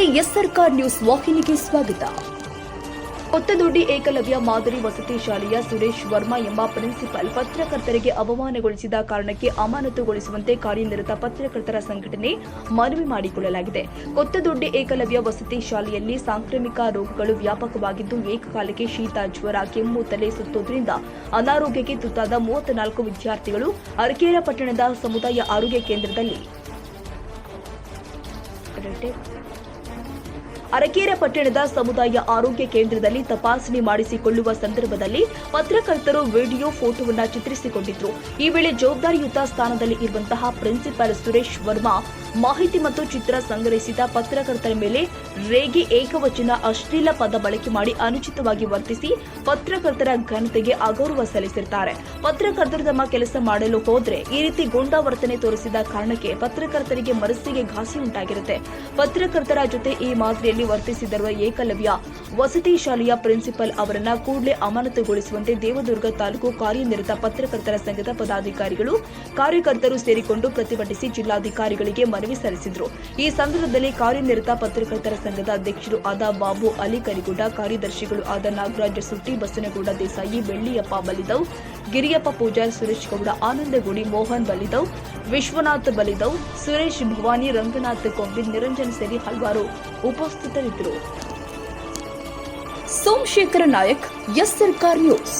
ನಮಸ್ತೆ, ಎಸ್ ಸರ್ಕಾರ್ ನ್ಯೂಸ್ ವಾಹಿನಿಗೆ ಸ್ವಾಗತ. ಕೊತ್ತದೊಡ್ಡಿ ಏಕಲವ್ಯ ಮಾದರಿ ವಸತಿ ಶಾಲೆಯ ಸುರೇಶ್ ವರ್ಮಾ ಎಂಬ ಪ್ರಿನ್ಸಿಪಲ್ ಪತ್ರಕರ್ತರಿಗೆ ಅವಮಾನಗೊಳಿಸಿದ ಕಾರಣಕ್ಕೆ ಅಮಾನತುಗೊಳಿಸುವಂತೆ ಕಾರ್ಯನಿರತ ಪತ್ರಕರ್ತರ ಸಂಘಟನೆ ಮನವಿ ಮಾಡಿಕೊಳ್ಳಲಾಗಿದೆ. ಕೊತ್ತದೊಡ್ಡಿ ಏಕಲವ್ಯ ವಸತಿ ಶಾಲೆಯಲ್ಲಿ ಸಾಂಕ್ರಾಮಿಕ ರೋಗಗಳು ವ್ಯಾಪಕವಾಗಿದ್ದು, ಏಕಕಾಲಕ್ಕೆ ಶೀತ, ಜ್ವರ, ಕೆಮ್ಮು, ತಲೆ ಸುತ್ತೋದ್ರಿಂದ ಅನಾರೋಗ್ಯಕ್ಕೆ ತುತ್ತಾದ 34 ವಿದ್ಯಾರ್ಥಿಗಳು ಅರಕೇರ ಪಟ್ಟಣದ ಸಮುದಾಯ ಆರೋಗ್ಯ ಕೇಂದ್ರದಲ್ಲಿ ಅರಕೇರ ಪಟ್ಟಣದ ಸಮುದಾಯ ಆರೋಗ್ಯ ಕೇಂದ್ರದಲ್ಲಿ ತಪಾಸಣೆ ಮಾಡಿಸಿಕೊಳ್ಳುವ ಸಂದರ್ಭದಲ್ಲಿ ಪತ್ರಕರ್ತರು ವಿಡಿಯೋ ಫೋಟೋವನ್ನು ಚಿತ್ರಿಸಿಕೊಂಡಿದ್ರು. ಈ ವೇಳೆ ಜವಾಬ್ದಾರಿಯುತ ಸ್ಥಾನದಲ್ಲಿ ಇರುವಂತಹ ಪ್ರಿನ್ಸಿಪಾಲ್ ಸುರೇಶ್ ವರ್ಮಾ ಮಾಹಿತಿ ಮತ್ತು ಚಿತ್ರ ಸಂಗ್ರಹಿಸಿದ ಪತ್ರಕರ್ತರ ಮೇಲೆ ರೇಗೆ, ಏಕವಚನ, ಅಶ್ಲೀಲ ಪದ ಬಳಕೆ ಮಾಡಿ ಅನುಚಿತವಾಗಿ ವರ್ತಿಸಿ ಪತ್ರಕರ್ತರ ಘನತೆಗೆ ಅಗೌರವ ಸಲ್ಲಿಸಿದ್ದಾರೆ. ಪತ್ರಕರ್ತರು ತಮ್ಮ ಕೆಲಸ ಮಾಡಲು ಹೋದ್ರೆ ಈ ರೀತಿ ಗೂಂಡಾವರ್ತನೆ ತೋರಿಸಿದ ಕಾರಣಕ್ಕೆ ಪತ್ರಕರ್ತರಿಗೆ ಮನಸ್ಸಿಗೆ ಘಾಸಿ ಉಂಟಾಗಿರುತ್ತೆ. ಪತ್ರಕರ್ತರ ಜೊತೆ ಈ ಮಾದರಿಯಲ್ಲಿ ವರ್ತಿಸಿರುವ ಏಕಲವ್ಯ ವಸತಿ ಶಾಲೆಯ ಪ್ರಿನ್ಸಿಪಲ್ ಅವರನ್ನ ಕೂಡಲೇ ಅಮಾನತುಗೊಳಿಸುವಂತೆ ದೇವದುರ್ಗ ತಾಲೂಕು ಕಾರ್ಯನಿರತ ಪತ್ರಕರ್ತರ ಸಂಘದ ಪದಾಧಿಕಾರಿಗಳು, ಕಾರ್ಯಕರ್ತರು ಸೇರಿಕೊಂಡು ಪ್ರತಿಭಟಿಸಿ ಜಿಲ್ಲಾಧಿಕಾರಿಗಳಿಗೆ ಮನವಿ ಸಲ್ಲಿಸಿದರು. ಈ ಸಂದರ್ಭದಲ್ಲಿ ಕಾರ್ಯನಿರತ ಪತ್ರಕರ್ತರ ಸಂಘದ ಅಧ್ಯಕ್ಷರು ಆದ ಬಾಬು ಅಲಿ ಕರಿಗುಡ್ಡ, ಕಾರ್ಯದರ್ಶಿಗಳು ಆದ ನಾಗರಾಜ ಸುಟ್ಟಿ, ಬಸನಗೌಡ ದೇಸಾಯಿ, ಬೆಳ್ಳಿಯಪ್ಪ ಬಲಿದವ್, ಗಿರಿಯಪ್ಪ ಪೂಜಾರ್, ಸುರೇಶ್ ಗೌಡ, ಆನಂದಗುಡಿ, ಮೋಹನ್ ಬಲಿದವ್, ವಿಶ್ವನಾಥ್ ಬಲಿದವ್, ಸುರೇಶ್ ಭವಾನಿ, ರಂಗನಾಥ್ ಕೊಂಬಿಲ್, ನಿರಂಜನ್ ಸೇರಿ ಹಲವಾರು ಉಪಸ್ಥಿತರಿದ್ದರು. ಸೋಮಶೇಖರ ನಾಯಕ್, ಎಸ್ ಸರ್ಕಾರ್ ನ್ಯೂಸ್.